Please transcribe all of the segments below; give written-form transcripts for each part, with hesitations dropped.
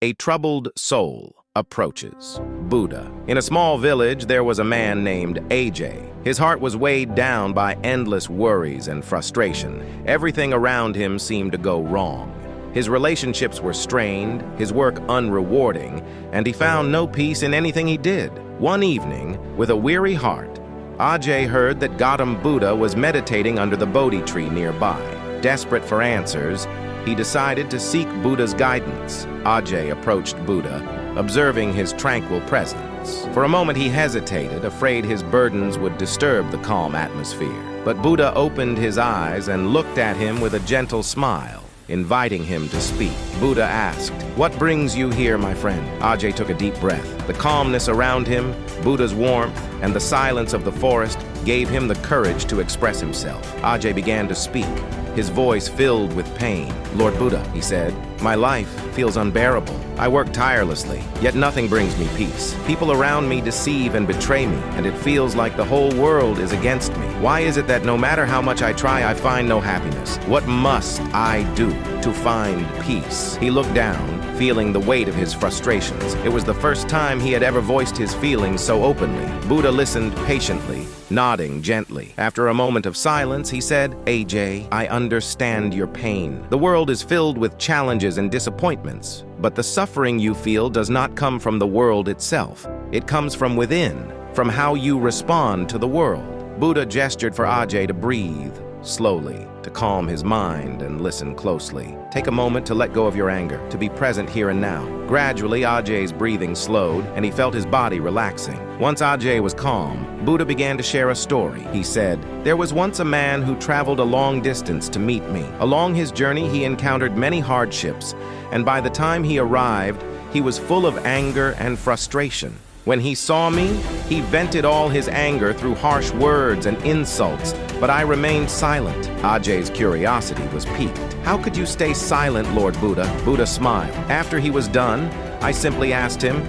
A troubled soul approaches Buddha. In a small village, there was a man named AJ. His heart was weighed down by endless worries and frustration. Everything around him seemed to go wrong. His relationships were strained, his work unrewarding, and he found no peace in anything he did. One evening, with a weary heart, Ajay heard that Gautam Buddha was meditating under the Bodhi tree nearby. Desperate for answers, he decided to seek Buddha's guidance. Ajay approached Buddha, observing his tranquil presence. For a moment he hesitated, afraid his burdens would disturb the calm atmosphere. But Buddha opened his eyes and looked at him with a gentle smile, inviting him to speak. Buddha asked, "What brings you here, my friend?" Ajay took a deep breath. The calmness around him, Buddha's warmth, and the silence of the forest gave him the courage to express himself. Ajay began to speak, his voice filled with pain. "Lord Buddha," he said, "my life feels unbearable. I work tirelessly, yet nothing brings me peace. People around me deceive and betray me, and it feels like the whole world is against me. Why is it that no matter how much I try, I find no happiness? What must I do to find peace?" He looked down, feeling the weight of his frustrations. It was the first time he had ever voiced his feelings so openly. Buddha listened patiently, nodding gently. After a moment of silence, he said, "AJ, I understand your pain. The world is filled with challenges and disappointments, but the suffering you feel does not come from the world itself. It comes from within, from how you respond to the world." Buddha gestured for Ajay to breathe slowly, to calm his mind and listen closely. Take a moment to let go of your anger, to be present here and now. Gradually, Ajay's breathing slowed, and he felt his body relaxing. Once Ajay was calm, Buddha began to share a story. He said, "There was once a man who traveled a long distance to meet me. Along his journey, he encountered many hardships, and by the time he arrived, he was full of anger and frustration. When he saw me, he vented all his anger through harsh words and insults, but I remained silent." Ajay's curiosity was piqued. "How could you stay silent, Lord Buddha?" Buddha smiled. After he was done, I simply asked him,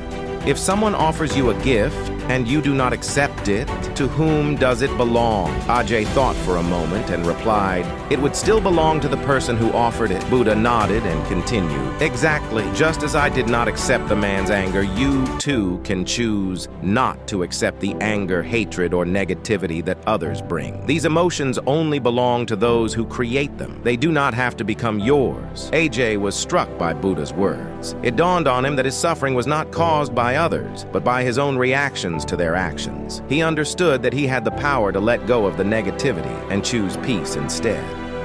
"If someone offers you a gift and you do not accept it, to whom does it belong?" Ajay thought for a moment and replied, "It would still belong to the person who offered it." Buddha nodded and continued, "Exactly. Just as I did not accept the man's anger, you too can choose not to accept the anger, hatred, or negativity that others bring. These emotions only belong to those who create them. They do not have to become yours." AJ was struck by Buddha's words. It dawned on him that his suffering was not caused by others, but by his own reactions to their actions. He understood that he had the power to let go of the negativity and choose peace instead.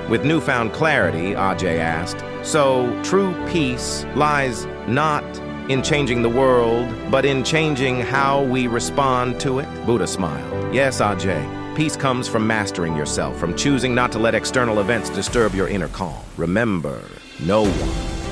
With newfound clarity, Ajay asked, "So true peace lies not in changing the world, but in changing how we respond to it?" Buddha smiled. "Yes, Ajay. Peace comes from mastering yourself, from choosing not to let external events disturb your inner calm. Remember, no one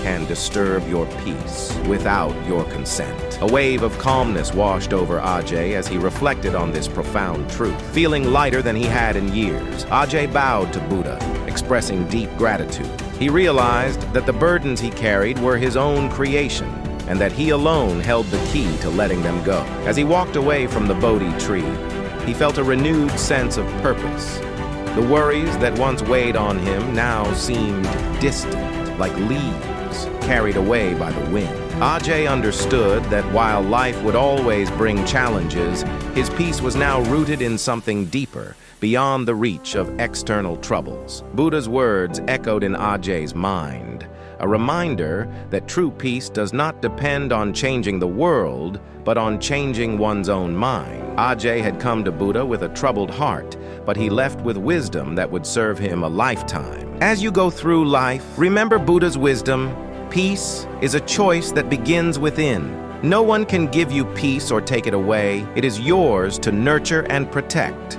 can disturb your peace without your consent." A wave of calmness washed over Ajay as he reflected on this profound truth. Feeling lighter than he had in years, Ajay bowed to Buddha, expressing deep gratitude. He realized that the burdens he carried were his own creation, and that he alone held the key to letting them go. As he walked away from the Bodhi tree, he felt a renewed sense of purpose. The worries that once weighed on him now seemed distant, like leaves carried away by the wind. Ajay understood that while life would always bring challenges, his peace was now rooted in something deeper, beyond the reach of external troubles. Buddha's words echoed in Ajay's mind, a reminder that true peace does not depend on changing the world, but on changing one's own mind. Ajay had come to Buddha with a troubled heart, but he left with wisdom that would serve him a lifetime. As you go through life, remember Buddha's wisdom. Peace is a choice that begins within. No one can give you peace or take it away. It is yours to nurture and protect.